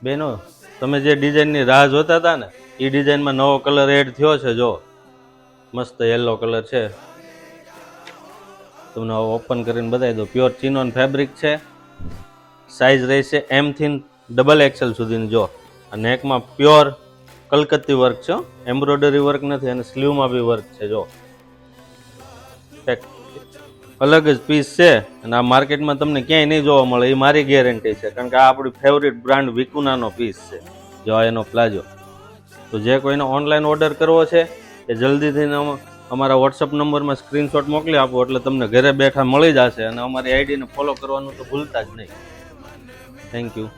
બેનો તમે જે ડિઝાઇનની રાહ જોતા હતા ને એ ડિઝાઇનમાં નવો કલર એડ થયો છે. જો મસ્ત યલો કલર છે. તમને ઓપન કરીને બતાવી દો. પ્યોર ચિનોન ફેબ્રિક છે. સાઇઝ રહેશે M થી XXL સુધીની. જો આ નેકમાં પ્યોર કલકત્તી વર્ક છે, એમ્બ્રોઇડરી વર્ક નથી, અને સ્લીવમાં બી વર્ક છે. જો એક અલગ જ પીસ છે, અને આ માર્કેટમાં તમને ક્યાંય નહીં જોવા મળે, એ મારી ગેરંટી છે, કારણ કે આ આપણી ફેવરિટ બ્રાન્ડ વિકુનાનો પીસ છે. જો એનો પ્લાઝો. તો જે કોઈને ઓનલાઈન ઓર્ડર કરવો છે એ જલ્દીથી અમારા વોટ્સઅપ નંબરમાં સ્ક્રીનશોટ મોકલી આપો, એટલે તમને ઘરે બેઠા મળી જશે. અને અમારી આઈડીને ફોલો કરવાનું તો ભૂલતા જ નહીં. Thank you.